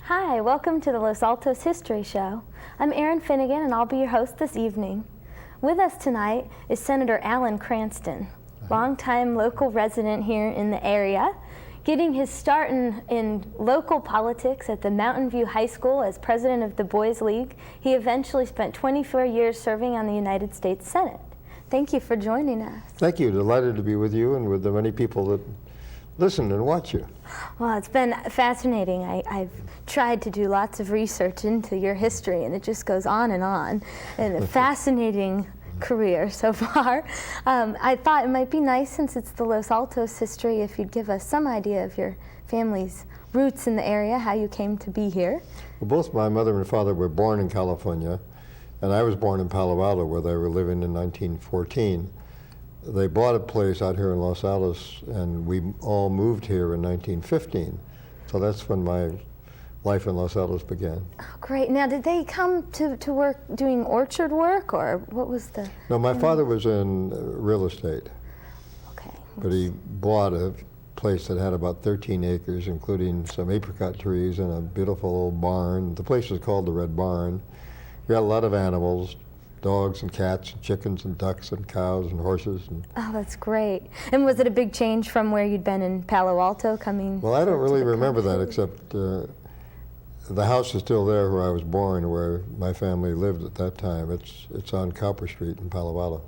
Hi, welcome to the Los Altos History Show. I'm Erin Finnegan, and I'll be your host this evening. With us tonight is Senator Alan Cranston, longtime local resident here in the area. Getting his start in local politics at the Mountain View High School as president of the Boys League, he eventually spent 24 years serving on the United States Senate. Thank you for joining us. Thank you. Delighted to be with you and with the many people that listen and watch you. Well, it's been fascinating. I've tried to do lots of research into your history, and it just goes on, and a fascinating career so far. I thought it might be nice, since it's the Los Altos history, if you'd give us some idea of your family's roots in the area, how you came to be here. Well, both my mother and father were born in California, and I was born in Palo Alto, where they were living in 1914. They bought a place out here in Los Altos, and we all moved here in 1915. So that's when my life in Los Altos began. Oh, great. Now, did they come to work doing orchard work, or what was the... No, my father was in real estate. Okay. But he bought a place that had about 13 acres, including some apricot trees and a beautiful old barn. The place was called the Red Barn. We had a lot of animals, dogs and cats and chickens and ducks and cows and horses. Oh, that's great. And was it a big change from where you'd been in Palo Alto coming? Well, I don't really remember that, except the house is still there where I was born, where my family lived at that time. It's on Copper Street in Palo Alto,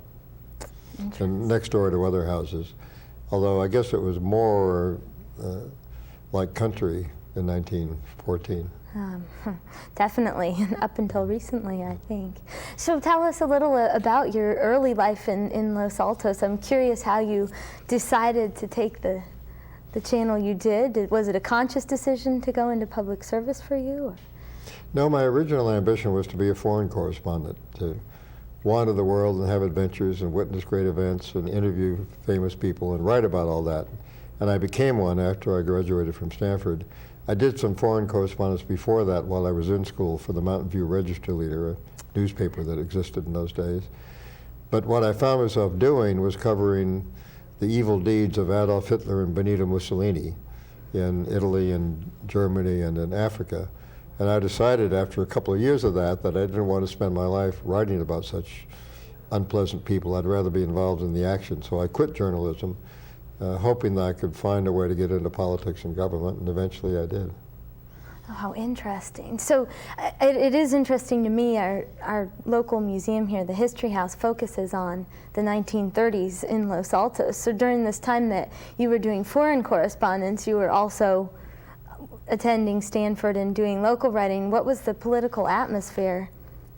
and next door to other houses. Although I guess it was more like country in 1914. Definitely, up until recently, I think. So tell us a little about your early life in Los Altos. I'm curious how you decided to take the channel you did. Was it a conscious decision to go into public service for you? Or? No, my original ambition was to be a foreign correspondent, to wander the world and have adventures and witness great events and interview famous people and write about all that. And I became one after I graduated from Stanford. I did some foreign correspondence before that while I was in school for the Mountain View Register Leader, a newspaper that existed in those days. But what I found myself doing was covering the evil deeds of Adolf Hitler and Benito Mussolini in Italy and Germany and in Africa. And I decided after a couple of years of that I didn't want to spend my life writing about such unpleasant people. I'd rather be involved in the action. So I quit journalism, hoping that I could find a way to get into politics and government, and eventually I did. Oh, how interesting. So it is interesting to me, our local museum here, the History House, focuses on the 1930s in Los Altos. So during this time that you were doing foreign correspondence, you were also attending Stanford and doing local writing. What was the political atmosphere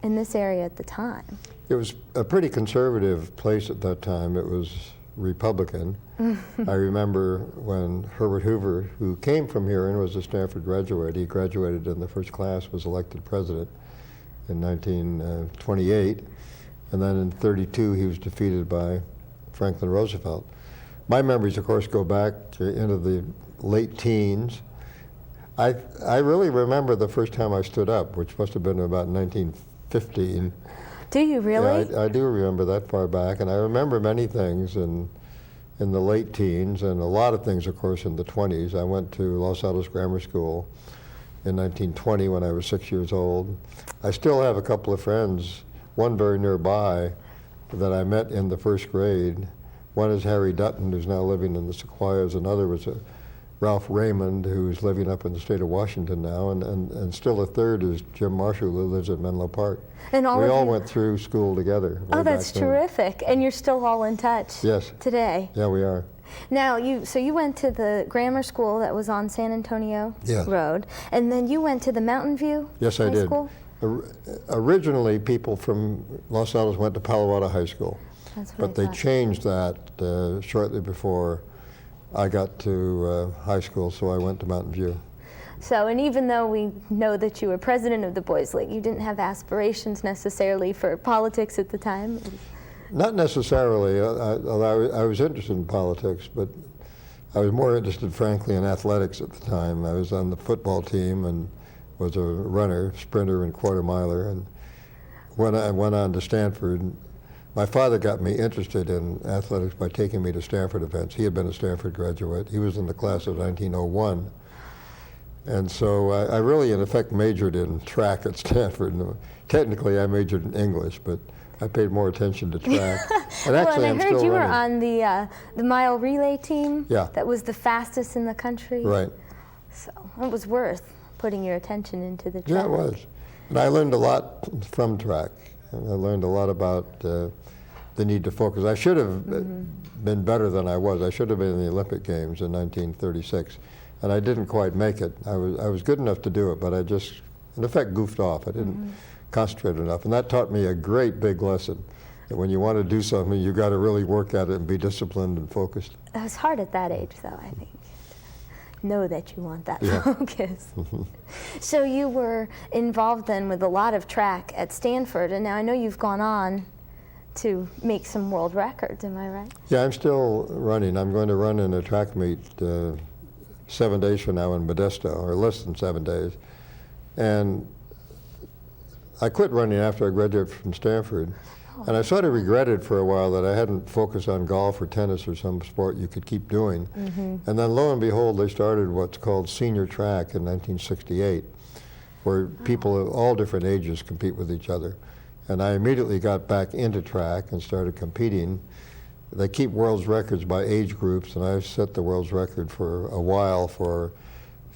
in this area at the time? It was a pretty conservative place at that time. It was Republican. I remember when Herbert Hoover, who came from here and was a Stanford graduate, he graduated in the first class, was elected president in 1928, and then in 32 he was defeated by Franklin Roosevelt. My memories, of course, go back into the late teens. I really remember the first time I stood up, which must have been about 1915. Do you really? Yeah, I do remember that far back, and I remember many things in the late teens, and a lot of things, of course, in the 20s. I went to Los Altos Grammar School in 1920 when I was 6 years old. I still have a couple of friends, one very nearby, that I met in the first grade. One is Harry Dutton, who's now living in the Sequoias. Another was Ralph Raymond, who's living up in the state of Washington now, and still a third is Jim Marshall, who lives at Menlo Park. And we all went through school together. Oh, that's terrific. And you're still all in touch today. Yeah, we are. Now, you went to the grammar school that was on San Antonio Road, and then you went to the Mountain View High School? Originally, people from Los Altos went to Palo Alto High School, but they changed that shortly before I got to high school, so I went to Mountain View. So, and even though we know that you were president of the Boys League, you didn't have aspirations necessarily for politics at the time? Not necessarily. I was interested in politics, but I was more interested, frankly, in athletics at the time. I was on the football team and was a runner, sprinter, and quarter miler. And when I went on to Stanford, my father got me interested in athletics by taking me to Stanford events. He had been a Stanford graduate. He was in the class of 1901. And so I really, in effect, majored in track at Stanford. Technically, I majored in English, but I paid more attention to track. And actually, and I heard you were on the mile relay team. Yeah. That was the fastest in the country. Right. So it was worth putting your attention into the track. Yeah, it was. And I learned a lot from track. And I learned a lot about the need to focus. I should have been better than I was. I should have been in the Olympic Games in 1936. And I didn't quite make it. I was good enough to do it, but I just, in effect, goofed off. I didn't concentrate enough. And that taught me a great big lesson, that when you want to do something, you got to really work at it and be disciplined and focused. It's hard at that age, though, I think. Know that you want that focus. So you were involved then with a lot of track at Stanford, and now I know you've gone on to make some world records, am I right? Yeah, I'm still running. I'm going to run in a track meet 7 days from now in Modesto, or less than 7 days. And I quit running after I graduated from Stanford. And I sort of regretted for a while that I hadn't focused on golf or tennis or some sport you could keep doing. And then lo and behold, they started what's called senior track in 1968, where people of all different ages compete with each other. And I immediately got back into track and started competing. They keep world's records by age groups, and I set the world's record for a while for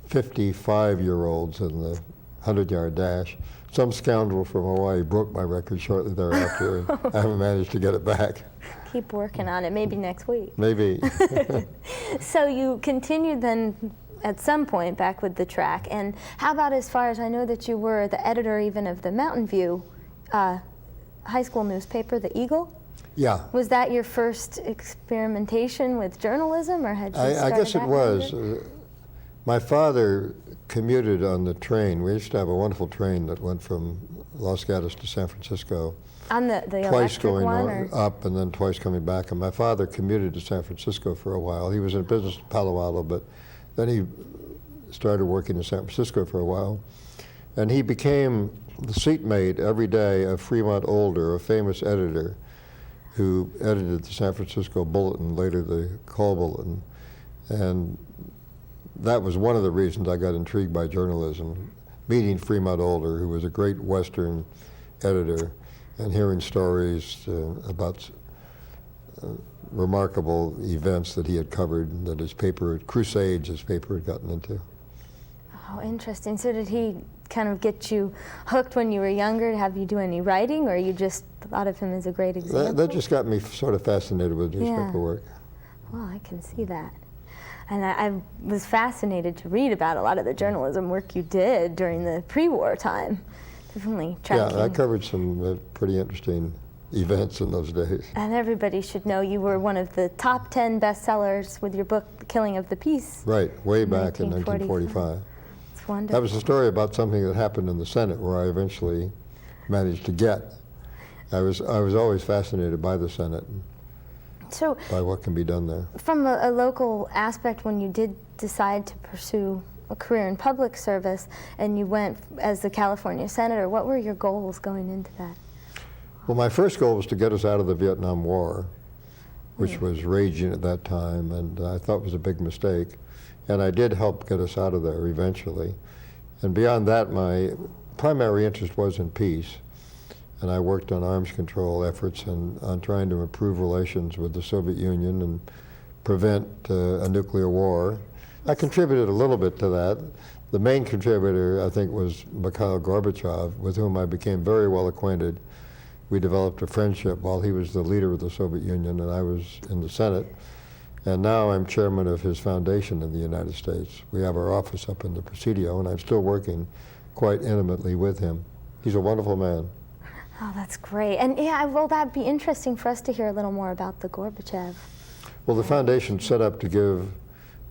55-year-olds in the 100-yard dash. Some scoundrel from Hawaii broke my record shortly thereafter, and I haven't managed to get it back. Keep working on it, maybe next week. Maybe. So you continued then at some point back with the track, and how about as far as I know that you were the editor even of the Mountain View high school newspaper, the Eagle? Yeah. Was that your first experimentation with journalism, or had you started I guess it was. My father commuted on the train. We used to have a wonderful train that went from Los Gatos to San Francisco. On the twice electric going one, up and then twice coming back. And my father commuted to San Francisco for a while. He was in business in Palo Alto, but then he started working in San Francisco for a while. And he became the seatmate every day of Fremont Older, a famous editor who edited the San Francisco Bulletin, later the Call Bulletin. And that was one of the reasons I got intrigued by journalism, meeting Fremont Older, who was a great Western editor, and hearing stories about remarkable events that he had covered, that his paper, crusades his paper had gotten into. Oh, interesting. So did he kind of get you hooked when you were younger to have you do any writing, or you just thought of him as a great example? That just got me sort of fascinated with newspaper work. Well, I can see that. And I was fascinated to read about a lot of the journalism work you did during the pre-war time. Definitely tracking. Yeah, I covered some pretty interesting events in those days. And everybody should know you were one of the top 10 bestsellers with your book, The Killing of the Peace. Right, way back in 1945. It's wonderful. That was a story about something that happened in the Senate where I eventually managed to get. I was always fascinated by the Senate. So, by what can be done there. From a local aspect, when you did decide to pursue a career in public service and you went as the California Senator, what were your goals going into that? Well, my first goal was to get us out of the Vietnam War, which was raging at that time, and I thought it was a big mistake. And I did help get us out of there eventually. And beyond that, my primary interest was in peace. And I worked on arms control efforts and on trying to improve relations with the Soviet Union and prevent a nuclear war. I contributed a little bit to that. The main contributor, I think, was Mikhail Gorbachev, with whom I became very well acquainted. We developed a friendship while he was the leader of the Soviet Union and I was in the Senate. And now I'm chairman of his foundation in the United States. We have our office up in the Presidio, and I'm still working quite intimately with him. He's a wonderful man. Oh, that's great. And yeah, will that be interesting for us to hear a little more about the Gorbachev? Well, the foundation's set up to give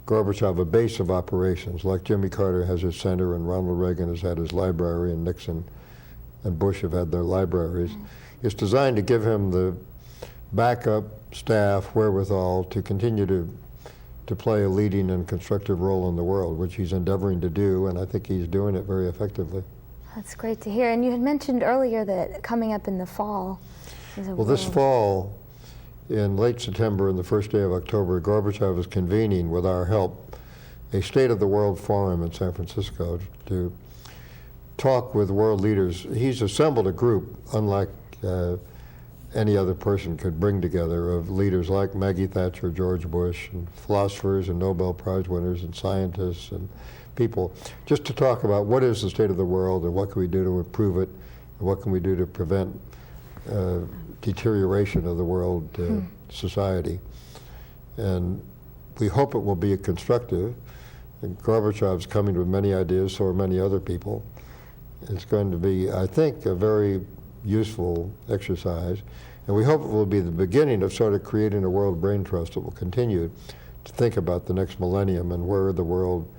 Gorbachev a base of operations, like Jimmy Carter has his center and Ronald Reagan has had his library and Nixon and Bush have had their libraries. It's designed to give him the backup staff wherewithal to continue to play a leading and constructive role in the world, which he's endeavoring to do, and I think he's doing it very effectively. That's great to hear. And you had mentioned earlier that coming up in the fall is a Well, this fall, in late September and the first day of October, Gorbachev is convening, with our help, a State of the World Forum in San Francisco to talk with world leaders. He's assembled a group, unlike any other person could bring together, of leaders like Maggie Thatcher, George Bush, and philosophers and Nobel Prize winners and scientists and people, just to talk about what is the state of the world and what can we do to improve it and what can we do to prevent deterioration of the world society. And we hope it will be constructive. And Gorbachev's coming with many ideas, so are many other people. It's going to be, I think, a very useful exercise. And we hope it will be the beginning of sort of creating a world brain trust that will continue to think about the next millennium and where the world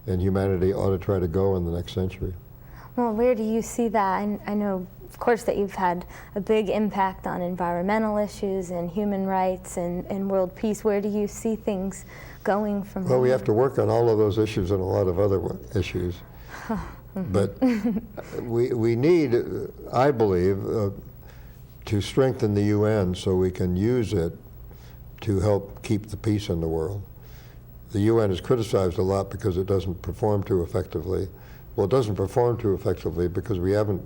and humanity ought to try to go in the next century. Well, where do you see that? I know, of course, that you've had a big impact on environmental issues and human rights and world peace. Where do you see things going from Well, we have to work on all of those issues and a lot of other issues. But we need, I believe, to strengthen the UN so we can use it to help keep the peace in the world. The UN is criticized a lot because it doesn't perform too effectively. Well, it doesn't perform too effectively because we haven't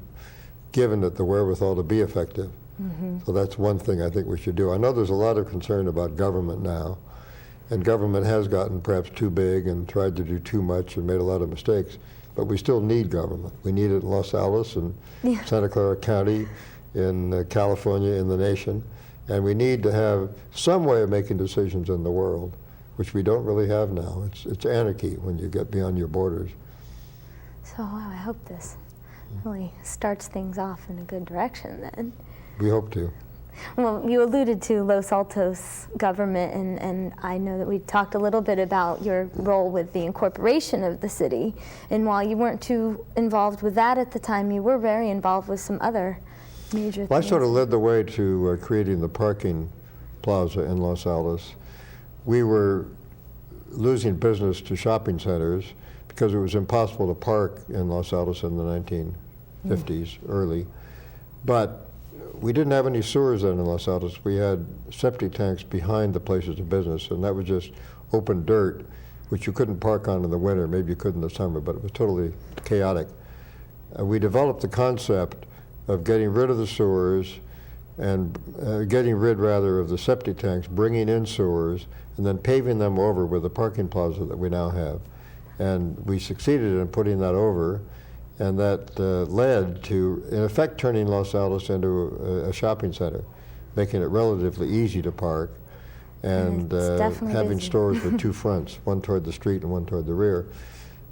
given it the wherewithal to be effective. So that's one thing I think we should do. I know there's a lot of concern about government now, and government has gotten perhaps too big and tried to do too much and made a lot of mistakes, but we still need government. We need it in Los Altos and Santa Clara County, in California, in the nation, and we need to have some way of making decisions in the world, which we don't really have now. It's anarchy when you get beyond your borders. So I hope this really starts things off in a good direction then. We hope to. Well, you alluded to Los Altos government, and I know that we talked a little bit about your role with the incorporation of the city. And while you weren't too involved with that at the time, you were very involved with some other major things. Well, I sort of led the way to creating the parking plaza in Los Altos. We were losing business to shopping centers because it was impossible to park in Los Altos in the 1950s, early. But we didn't have any sewers then in Los Altos. We had septic tanks behind the places of business, and that was just open dirt, which you couldn't park on in the winter. Maybe you could in the summer, but it was totally chaotic. We developed the concept of getting rid of the sewers and getting rid, rather, of the septic tanks, bringing in sewers, and then paving them over with the parking plaza that we now have. And we succeeded in putting that over, and that led to, in effect, turning Los Altos into a shopping center, making it relatively easy to park, and having stores with two fronts, one toward the street and one toward the rear.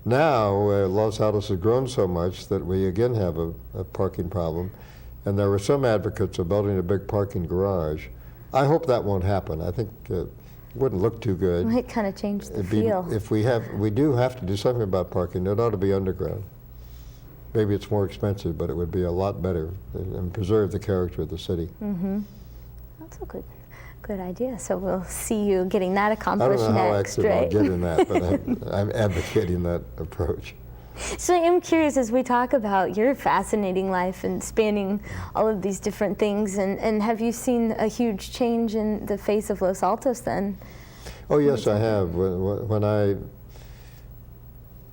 Now, Los Altos has grown so much that we again have a parking problem, and there were some advocates of building a big parking garage. I hope that won't happen. I think it wouldn't look too good. It might kind of change the feel. If we do have to do something about parking, it ought to be underground. Maybe it's more expensive, but it would be a lot better and preserve the character of the city. That's a good idea. So we'll see you getting that accomplished next, I don't know how active right? I'll get in that, but I'm advocating that approach. So I'm curious, as we talk about your fascinating life and spanning all of these different things, and have you seen a huge change in the face of Los Altos then? Oh yes, I have. When I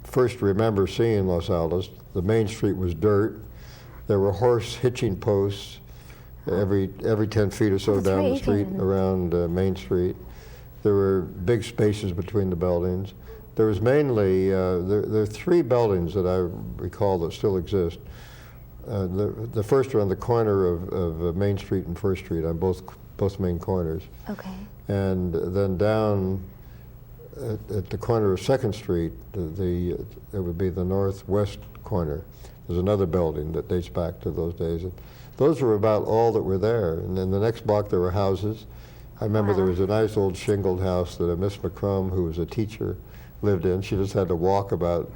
first remember seeing Los Altos, the main street was dirt. There were horse hitching posts every 10 feet or so down the street around Main Street. There were big spaces between the buildings. There was mainly, there are three buildings that I recall that still exist. The first are on the corner of Main Street and First Street, on both main corners. Okay. And then down at the corner of Second Street, it would be the northwest corner. There's another building that dates back to those days. And those were about all that were there. And then the next block there were houses. I remember there was a nice old shingled house that a Miss McCrum, who was a teacher, lived in. She just had to walk about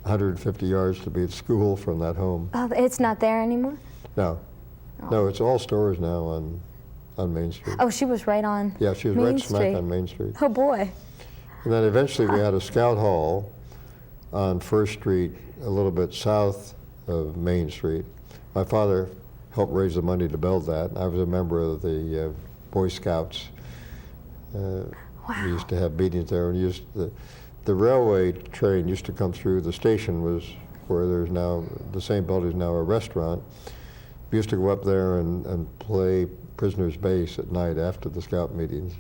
150 yards to be at school from that home. Oh, it's not there anymore? No. Oh. No, it's all stores now on Main Street. Oh, she was right on Yeah, she was Main right smack Street. on Main Street. Oh, boy. And then eventually we had a scout hall on First Street, a little bit south of Main Street. My father helped raise the money to build that. I was a member of the Boy Scouts. Wow. We used to have meetings there, and the railway train used to come through. The station was where there's now, the same building is now a restaurant. We used to go up there and play prisoner's base at night after the scout meetings.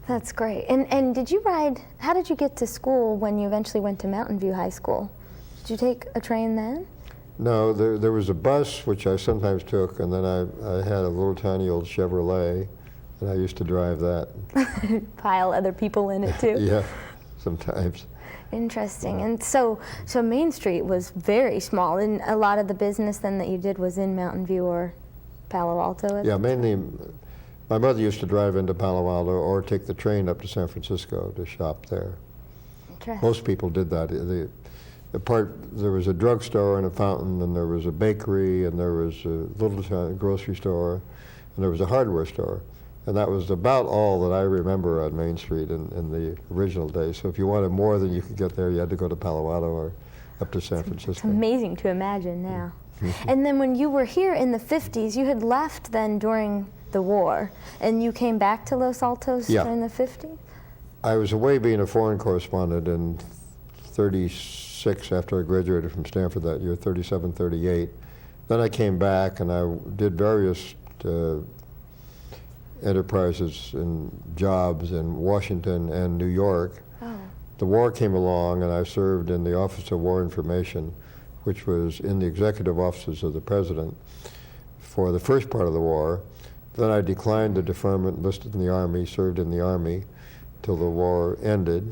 That's great. And did you ride, how did you get to school when you eventually went to Mountain View High School? Did you take a train then? No, there was a bus which I sometimes took, and then I had a little tiny old Chevrolet, and I used to drive that. Pile other people in it too? Yeah, sometimes. Interesting. And so Main Street was very small, and a lot of the business then that you did was in Mountain View or Palo Alto? Yeah, mainly, my mother used to drive into Palo Alto or take the train up to San Francisco to shop there. Interesting. Most people did that. There was a drugstore and a fountain, and there was a bakery, and there was a little grocery store, and there was a hardware store. And that was about all that I remember on Main Street in the original days. So if you wanted more than you could get there, you had to go to Palo Alto or up to San Francisco. It's amazing to imagine now. And then when you were here in the 50s, you had left then during the war, and you came back to Los Altos during the 50s? I was away being a foreign correspondent in 36 after I graduated from Stanford that year, 37, 38. Then I came back and I did various enterprises and jobs in Washington and New York. Oh. The war came along, and I served in the Office of War Information, which was in the executive offices of the president for the first part of the war. Then I declined the deferment, enlisted in the Army, served in the Army till the war ended.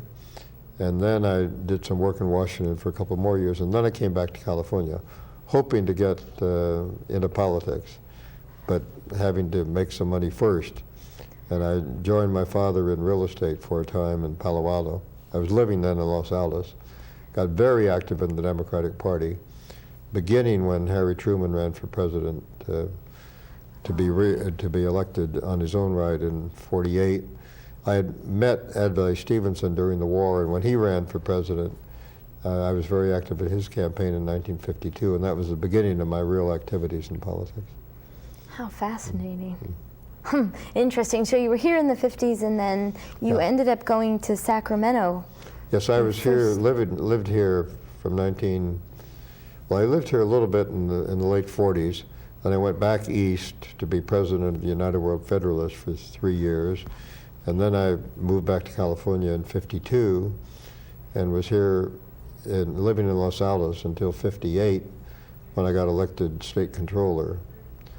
And then I did some work in Washington for a couple more years, and then I came back to California, hoping to get into politics, but having to make some money first. And I joined my father in real estate for a time in Palo Alto. I was living then in Los Altos. Got very active in the Democratic Party, beginning when Harry Truman ran for president to be elected on his own right in '48. I had met Adlai Stevenson during the war, and when he ran for president, I was very active in his campaign in 1952, and that was the beginning of my real activities in politics. How fascinating. Interesting. So you were here in the 50s, and then you ended up going to Sacramento. Yes, I was here, lived here from I lived here a little bit in the late 40s. Then I went back east to be president of the United World Federalists for 3 years. And then I moved back to California in '52 and was here living in Los Altos until '58 when I got elected state controller.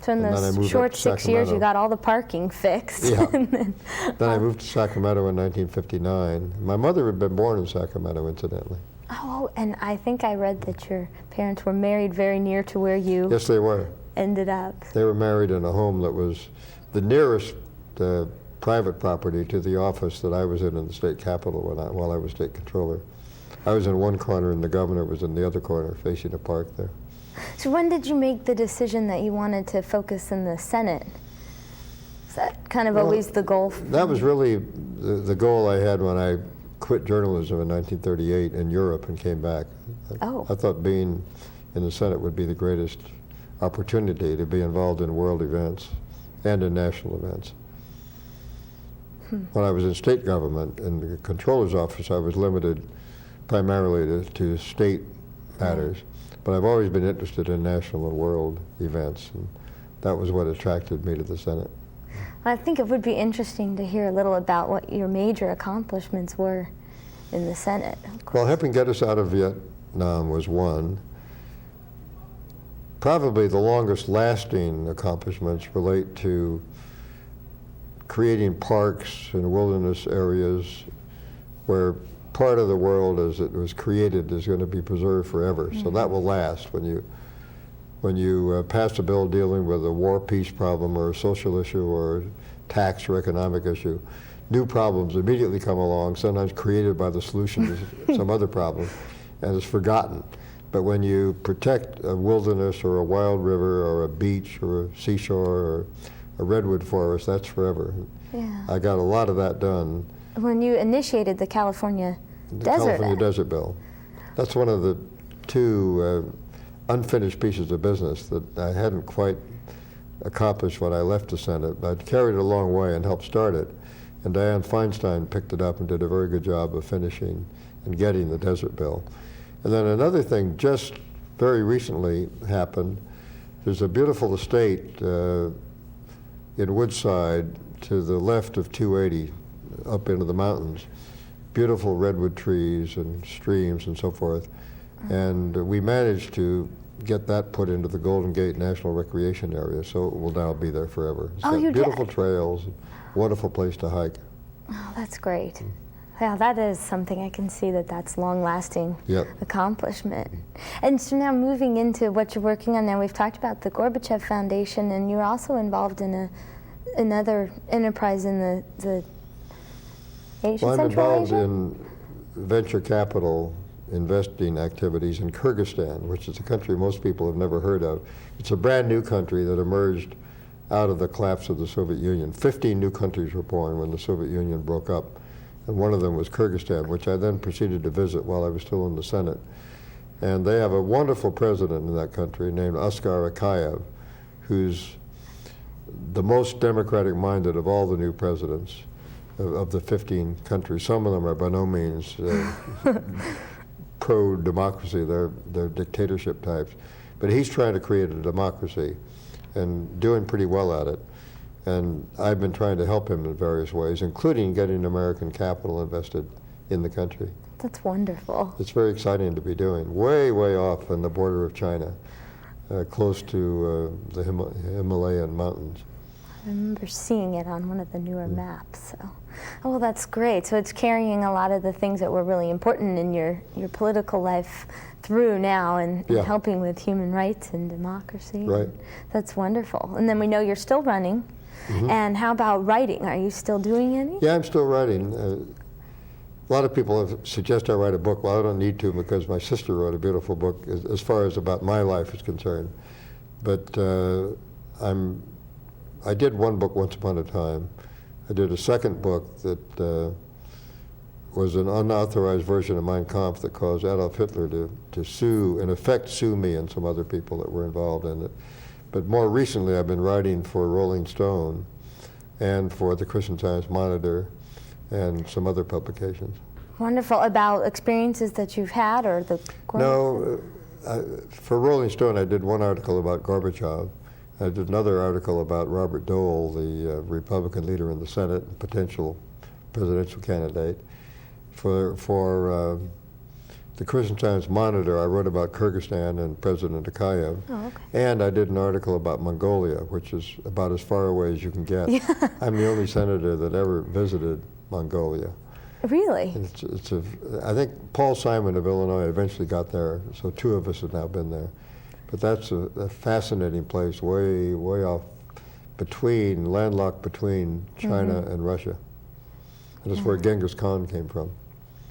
So in those short 6 years, you got all the parking fixed. Yeah. Then I moved to Sacramento in 1959. My mother had been born in Sacramento, incidentally. Oh, and I think I read that your parents were married very near to where you Yes, they were. ended up. They were married in a home that was the nearest private property to the office that I was in the state capitol while I was state controller. I was in one corner and the governor was in the other corner facing a park there. So when did you make the decision that you wanted to focus in the Senate? Is that kind of always the goal? That was really the goal I had when I quit journalism in 1938 in Europe and came back. I thought being in the Senate would be the greatest opportunity to be involved in world events and in national events. When I was in state government, in the controller's office, I was limited primarily to state matters. But I've always been interested in national and world events, and that was what attracted me to the Senate. I think it would be interesting to hear a little about what your major accomplishments were in the Senate. Well, helping get us out of Vietnam was one. Probably the longest lasting accomplishments relate to creating parks in wilderness areas where part of the world as it was created is going to be preserved forever. So that will last. When you pass a bill dealing with a war-peace problem or a social issue or a tax or economic issue, new problems immediately come along, sometimes created by the solution to some other problem, and it's forgotten. But when you protect a wilderness or a wild river or a beach or a seashore or a redwood forest, that's forever. Yeah. I got a lot of that done. When you initiated the California California Desert Bill. That's one of the two unfinished pieces of business that I hadn't quite accomplished when I left the Senate. I'd carried it a long way and helped start it. And Dianne Feinstein picked it up and did a very good job of finishing and getting the Desert Bill. And then another thing just very recently happened. There's a beautiful estate in Woodside to the left of 280 up into the mountains. Beautiful redwood trees and streams and so forth. And we managed to get that put into the Golden Gate National Recreation Area, so it will now be there forever. It's got beautiful trails, wonderful place to hike. Oh, that's great. Yeah, that is something I can see that's long-lasting accomplishment. And so now moving into what you're working on now, we've talked about the Gorbachev Foundation, and you're also involved in another enterprise in the Asian Well, I'm Central involved Asia? in venture capital investing activities in Kyrgyzstan, which is a country most people have never heard of. It's a brand new country that emerged out of the collapse of the Soviet Union. 15 new countries were born when the Soviet Union broke up, and one of them was Kyrgyzstan, which I then proceeded to visit while I was still in the Senate. And they have a wonderful president in that country named Askar Akayev, who's the most democratic-minded of all the new presidents of the 15 countries. Some of them are by no means pro-democracy, they're dictatorship types. But he's trying to create a democracy and doing pretty well at it. And I've been trying to help him in various ways, including getting American capital invested in the country. That's wonderful. It's very exciting to be doing. Way, way off on the border of China, close to the Himalayan mountains. I remember seeing it on one of the newer maps. So, oh, well, that's great. So it's carrying a lot of the things that were really important in your political life through now and helping with human rights and democracy. Right. That's wonderful. And then we know you're still running. And how about writing? Are you still doing any? Yeah, I'm still writing. A lot of people have suggested I write a book. Well, I don't need to because my sister wrote a beautiful book as far as about my life is concerned. But I did one book once upon a time. I did a second book that was an unauthorized version of Mein Kampf that caused Adolf Hitler to sue, in effect sue me and some other people that were involved in it. But more recently I've been writing for Rolling Stone and for the Christian Science Monitor and some other publications. Wonderful. About experiences that you've had or the... No, for Rolling Stone I did one article about Gorbachev. I did another article about Robert Dole, the Republican leader in the Senate, and potential presidential candidate. For the Christian Science Monitor, I wrote about Kyrgyzstan and President Akayev. Oh, okay. And I did an article about Mongolia, which is about as far away as you can get. I'm the only senator that ever visited Mongolia. Really? I think Paul Simon of Illinois eventually got there, so two of us have now been there. But that's a fascinating place, way, way off landlocked between China and Russia. And it's where Genghis Khan came from.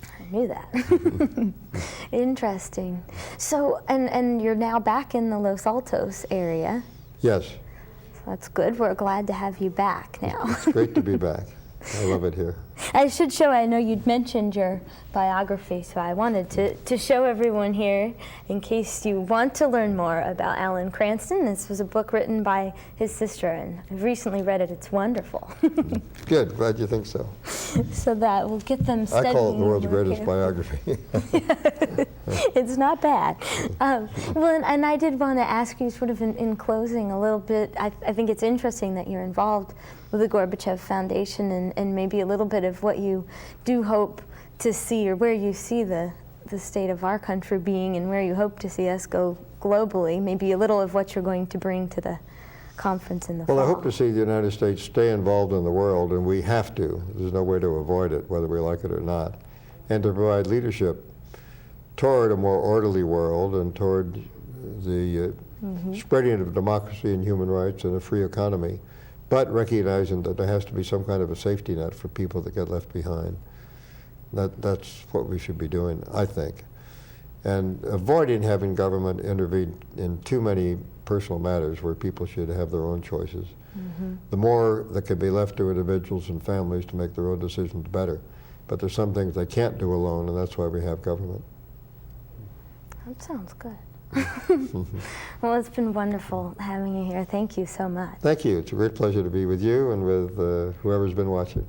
I knew that. Interesting. So, and you're now back in the Los Altos area. Yes. So that's good. We're glad to have you back now. It's great to be back. I love it here. I should show, I know you'd mentioned your biography, so I wanted to show everyone here in case you want to learn more about Alan Cranston. This was a book written by his sister, and I've recently read it. It's wonderful. Good, glad you think so. So that will get them studying. I call it the world's greatest biography. It's not bad. Well, and I did want to ask you sort of in closing a little bit, I think it's interesting that you're involved with the Gorbachev Foundation and maybe a little bit of what you do hope to see, or where you see the state of our country being, and where you hope to see us go globally, maybe a little of what you're going to bring to the conference in the fall. Well, I hope to see the United States stay involved in the world, and we have to. There's no way to avoid it, whether we like it or not, and to provide leadership toward a more orderly world and toward the spreading of democracy and human rights and a free economy, but recognizing that there has to be some kind of a safety net for people that get left behind. That's what we should be doing, I think. And avoiding having government intervene in too many personal matters where people should have their own choices. The more that can be left to individuals and families to make their own decisions, the better. But there's some things they can't do alone, and that's why we have government. That sounds good. Well, it's been wonderful having you here. Thank you so much. Thank you. It's a great pleasure to be with you and with whoever's been watching.